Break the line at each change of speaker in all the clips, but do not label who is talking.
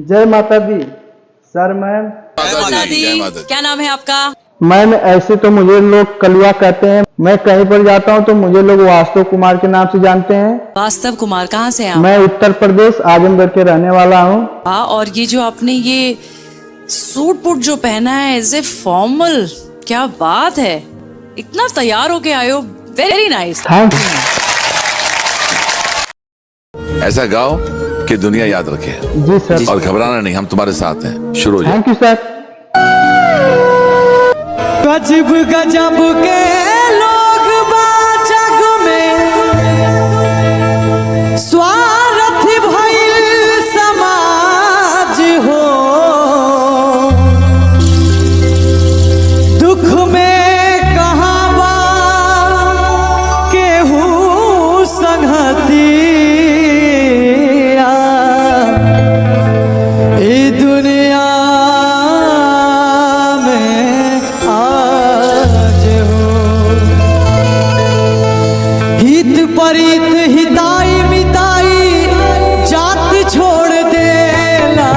जय माता दी। सर मैम।
माता दी। क्या नाम है आपका?
मैम ऐसे तो मुझे लोग कलुआ कहते हैं। मैं कहीं पर जाता हूँ तो मुझे लोग वास्तव कुमार के नाम से जानते हैं।
वास्तव कुमार, कहाँ से हैं आप?
मैं उत्तर प्रदेश आजमगढ़ के रहने वाला हूँ।
और ये जो आपने ये सूट बूट जो पहना है एज ए फॉर्मल, क्या बात है, इतना तैयार होके आए हो, वेरी नाइस।
Thank you.
ऐसा गाओ कि दुनिया याद रखे।
जी सर।
और घबराना नहीं, हम तुम्हारे साथ हैं। शुरू हो जाए।
थैंक यू सर।
गजब गजब के लोग बा जग में, स्वार्थी भइल समाज हो, दुख में कहाँ बा केहू संगतिया, ई दुनिया परित हिताई मिताई जात छोड़ देला,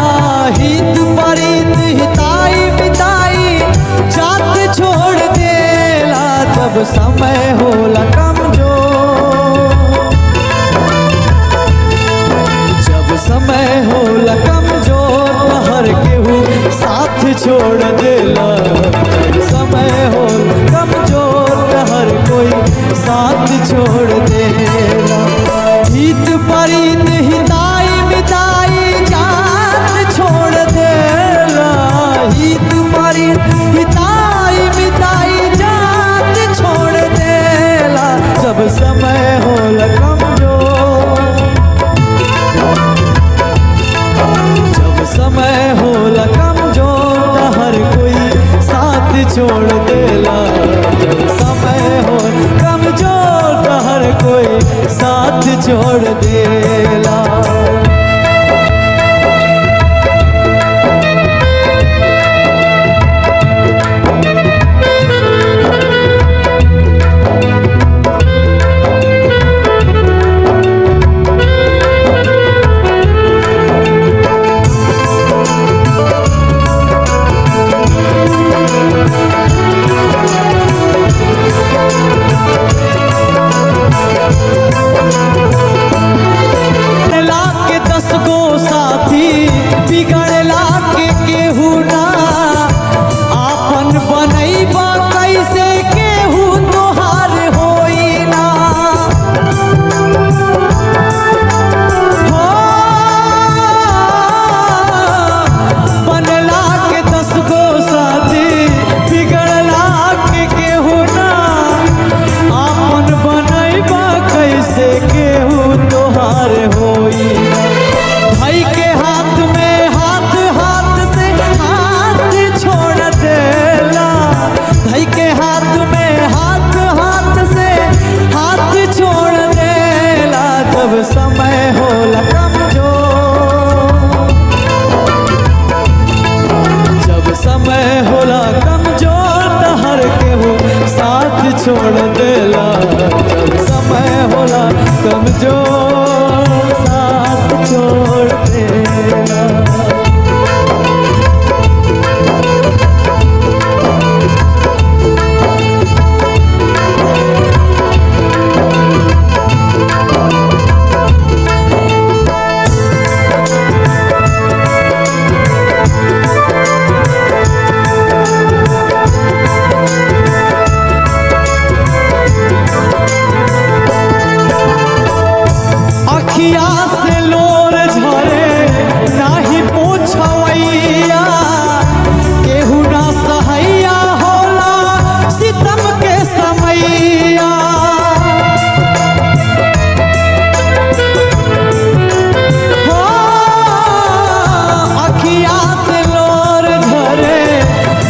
हित परित हिताई मिताई जात छोड़ देला, जब समय होला कमजोर, जब समय होला कमजोर हर केहू साथ छोड़ देला, जब समय होला कमजोर हर कोई साथ छोड़ देला, हित परित हिताई मिताई जात छोड़ देला, हित परित हिताई मिताई जात छोड़ देला, जब समय होला कमजोर, जब समय होला कमजोर हर कोई साथ छोड़ देला, जब समय होला कमजोर हर कोई साथ छोड़ देला। बिगड़ला के केहू ना आपन बनैबा, कैसे केहू तोहार होई ना, हो बनला के 10 गो साथी, बिगड़ला के केहू ना आपन बनैबा, कैसे केहू तोहार होई ना, भाई के हाथ में हाथ हाथ से हाथ छोड़ देला, भाई के हाथ में हाथ हाथ से हाथ छोड़ देला, जब समय होला कमजोर, जब समय होला कमजोर तो हर केहू साथ छोड़ देला, जब समय होला कमजोर साथ छोड़ देला। अखिया से लोर झरे नाही पूछवैया, केहू ना सहैया होला सितम के समैया, हो अखिया से लोर झरे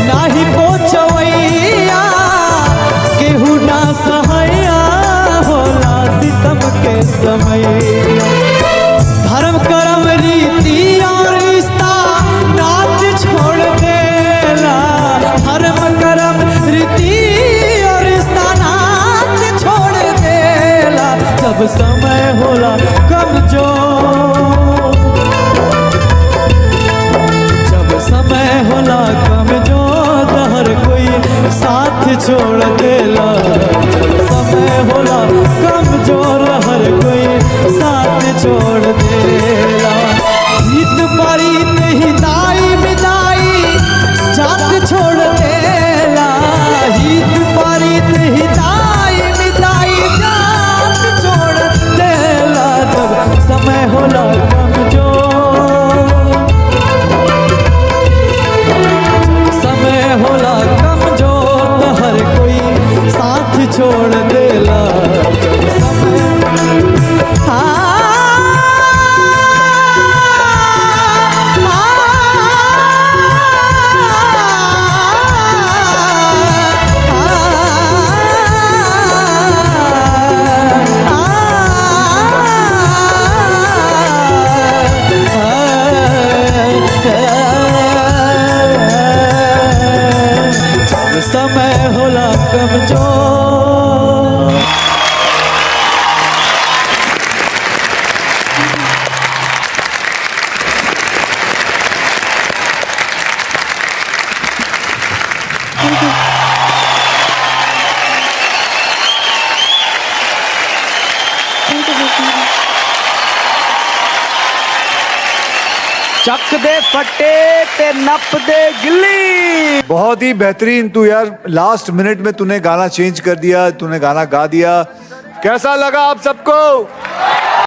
नाही पूछवैया, केहू ना सहैया होला सितम के समैया, छोड़ देला जब समय होला कमजोर हर कोई साथ छोड़ देला हित परीत हिताई विदाई जात छोड़ देला हित परीत हिताई विदाई जात छोड़ देला जब समय होला कमजोर समय होला कमजोर तो हर कोई साथ छोड़ देला जब समय समय होला कमजोर।
ਚੱਕ ਦੇ ਫੱਟੇ ਤੇ ਨੱਪ ਦੇ ਗਿੱਲੀ।
बहुत ही बेहतरीन तू यार, लास्ट मिनट में तूने गाना चेंज कर दिया, तूने गाना गा दिया। कैसा लगा आप सबको?